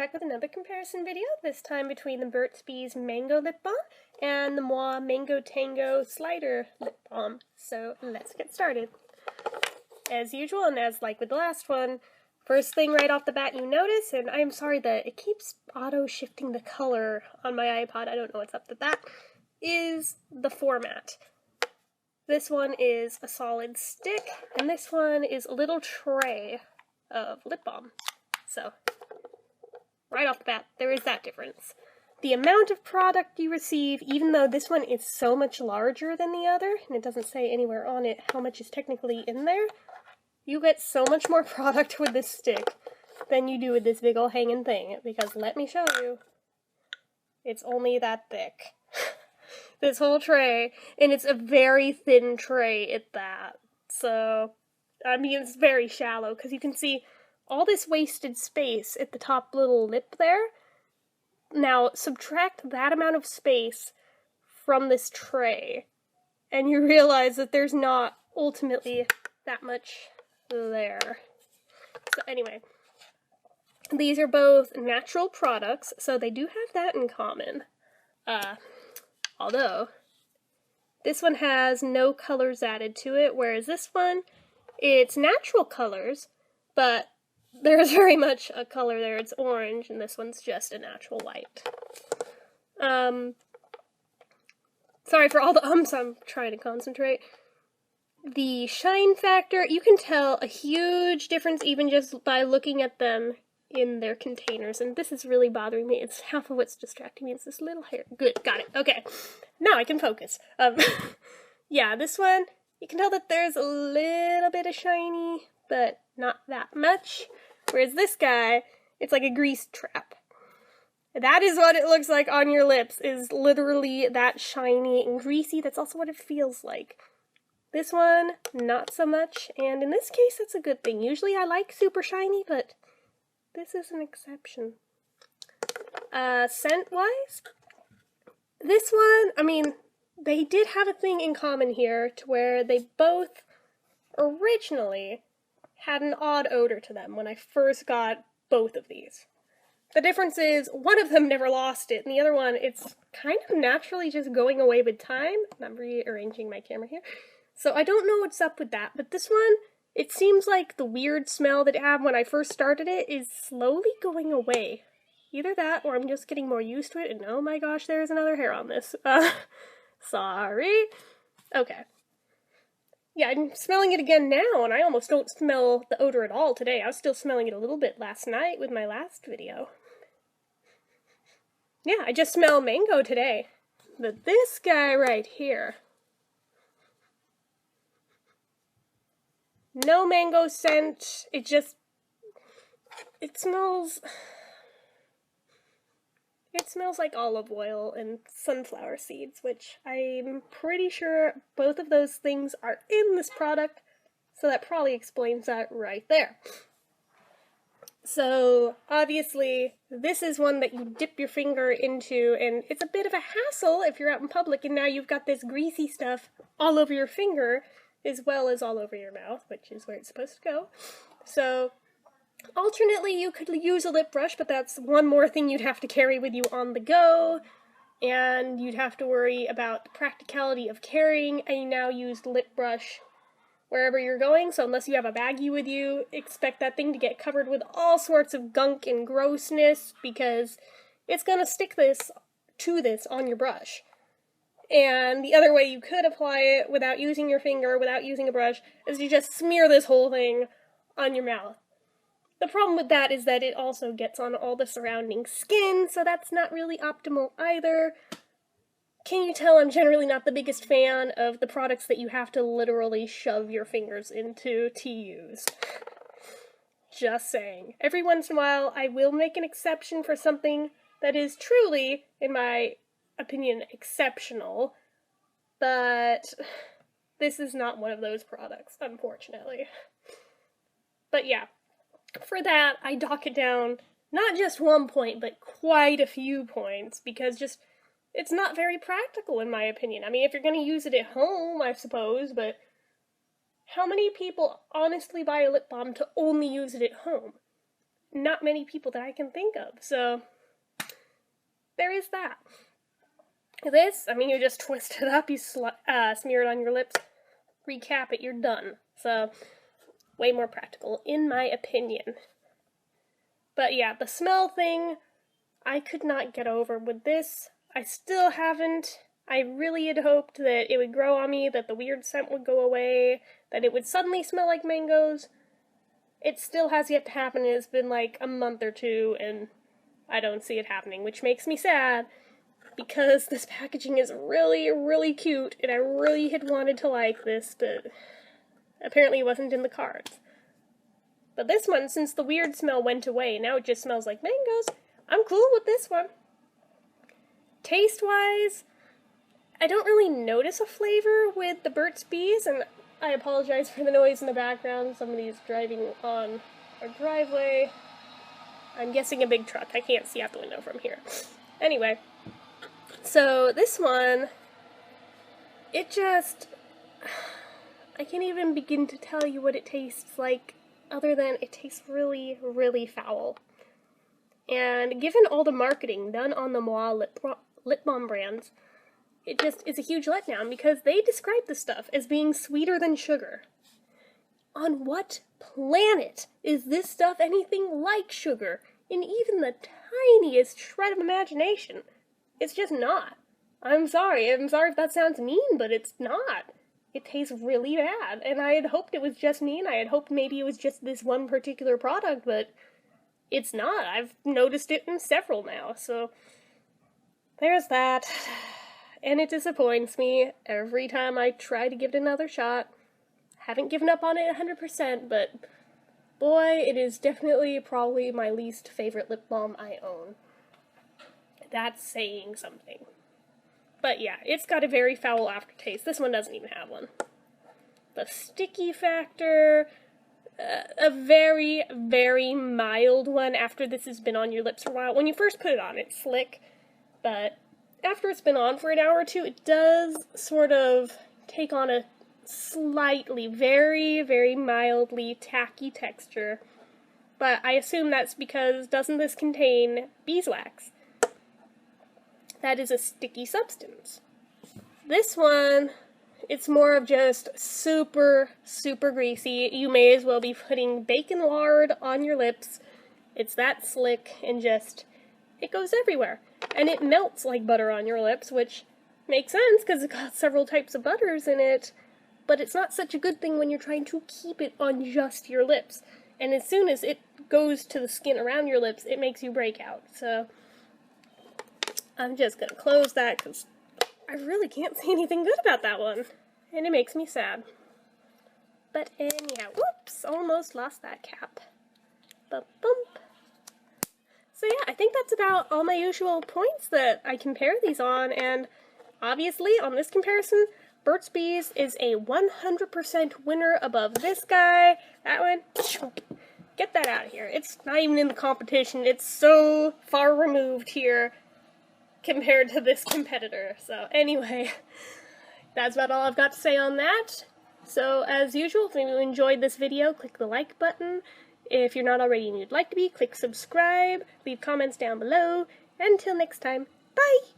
back with another comparison video, this time between the Burt's Bees Mango Lip Balm and the MWAH Mango Tango Slider Lip Balm. So let's get started. As usual, and as like with the last one, first thing right off the bat you notice, and I'm sorry that it keeps auto-shifting the color on my iPod, I don't know what's up with that, is the format. This one is a solid stick, and this one is a little tray of lip balm. So, right off the bat, there is that difference. The amount of product you receive, even though this one is so much larger than the other, and it doesn't say anywhere on it how much is technically in there, you get so much more product with this stick than you do with this big ol' hanging thing, because let me show you, it's only that thick. This whole tray, and it's a very thin tray at that. So, I mean, it's very shallow, because you can see all this wasted space at the top little lip there. Now, subtract that amount of space from this tray, and you realize that there's not ultimately that much there. So anyway, these are both natural products, so they do have that in common. Although, this one has no colors added to it, whereas this one, it's natural colors, but there's very much a color there. It's orange, and this one's just a natural white. Sorry for all the ums, I'm trying to concentrate. The shine factor, you can tell a huge difference even just by looking at them in their containers, and this is really bothering me. It's half of what's distracting me. It's this little hair. Good, got it. Okay, now I can focus. Yeah, this one, you can tell that there's a little bit of shiny, but not that much. Whereas this guy, it's like a grease trap. That is what it looks like on your lips, is literally that shiny and greasy. That's also what it feels like. This one, not so much, and in this case, that's a good thing. Usually I like super shiny, but this is an exception. Scent-wise, this one, I mean, they did have a thing in common here to where they both originally had an odd odor to them when I first got both of these. The difference is, one of them never lost it, and the other one, it's kind of naturally just going away with time. I'm rearranging my camera here. So I don't know what's up with that, but this one, it seems like the weird smell that it had when I first started it is slowly going away. Either that, or I'm just getting more used to it, and oh my gosh, there's another hair on this. Sorry. Okay. Yeah, I'm smelling it again now, and I almost don't smell the odor at all today. I was still smelling it a little bit last night with my last video. Yeah, I just smell mango today. But this guy right here, no mango scent, it smells like olive oil and sunflower seeds, which I'm pretty sure both of those things are in this product, so that probably explains that right there. So, obviously, this is one that you dip your finger into, and it's a bit of a hassle if you're out in public and now you've got this greasy stuff all over your finger, as well as all over your mouth, which is where it's supposed to go. So, alternately, you could use a lip brush, but that's one more thing you'd have to carry with you on the go, and you'd have to worry about the practicality of carrying a now-used lip brush wherever you're going, so unless you have a baggie with you, expect that thing to get covered with all sorts of gunk and grossness, because it's gonna stick to this on your brush. And the other way you could apply it without using your finger, without using a brush, is you just smear this whole thing on your mouth. The problem with that is that it also gets on all the surrounding skin, so that's not really optimal either. Can you tell I'm generally not the biggest fan of the products that you have to literally shove your fingers into to use? Just saying. Every once in a while, I will make an exception for something that is truly, in my opinion, exceptional, but this is not one of those products, unfortunately. But yeah, for that, I dock it down not just 1 point, but quite a few points, because it's not very practical in my opinion. I mean, if you're going to use it at home, I suppose, but how many people honestly buy a lip balm to only use it at home? not many people that I can think of. So there is that. This, I mean, you just twist it up, you smear it on your lips, recap it, you're done. So way more practical, in my opinion. But yeah, the smell thing, I could not get over with this. I still haven't. I really had hoped that it would grow on me, that the weird scent would go away, that it would suddenly smell like mangoes. It still has yet to happen. It's been like a month or two, and I don't see it happening, which makes me sad, because this packaging is really, really cute, and I really had wanted to like this, but apparently it wasn't in the cards. But this one, since the weird smell went away, now it just smells like mangoes, I'm cool with this one. Taste-wise, I don't really notice a flavor with the Burt's Bees, and I apologize for the noise in the background. Somebody's driving on our driveway. I'm guessing a big truck. I can't see out the window from here. Anyway, so this one, it just, I can't even begin to tell you what it tastes like, other than it tastes really, really foul. And given all the marketing done on the MWAH lip balm brands, it just is a huge letdown, because they describe this stuff as being sweeter than sugar. On what planet is this stuff anything like sugar, in even the tiniest shred of imagination? It's just not. I'm sorry if that sounds mean, but it's not. It tastes really bad, and I had hoped it was just me, and I had hoped maybe it was just this one particular product, but it's not. I've noticed it in several now, so there's that. And it disappoints me every time I try to give it another shot. Haven't given up on it 100%, but boy, it is definitely probably my least favorite lip balm I own. That's saying something. But yeah, it's got a very foul aftertaste. This one doesn't even have one. The sticky factor, a very, very mild one after this has been on your lips for a while. When you first put it on, it's slick, but after it's been on for an hour or two, it does sort of take on a slightly, very, very mildly tacky texture. But I assume that's because, doesn't this contain beeswax? That is a sticky substance. This one, it's more of just super, super greasy. You may as well be putting bacon lard on your lips. It's that slick, and just, it goes everywhere. And it melts like butter on your lips, which makes sense because it's got several types of butters in it, but it's not such a good thing when you're trying to keep it on just your lips. And as soon as it goes to the skin around your lips, it makes you break out. So I'm just going to close that because I really can't say anything good about that one, and it makes me sad. But anyhow, whoops, almost lost that cap. Bump, bump. So yeah, I think that's about all my usual points that I compare these on, and obviously on this comparison, Burt's Bees is a 100% winner above this guy. That one, get that out of here. It's not even in the competition. It's so far removed here compared to this competitor. So anyway, that's about all I've got to say on that. So as usual, if you enjoyed this video, click the like button. If you're not already and you'd like to be, click subscribe, leave comments down below. Until next time, bye!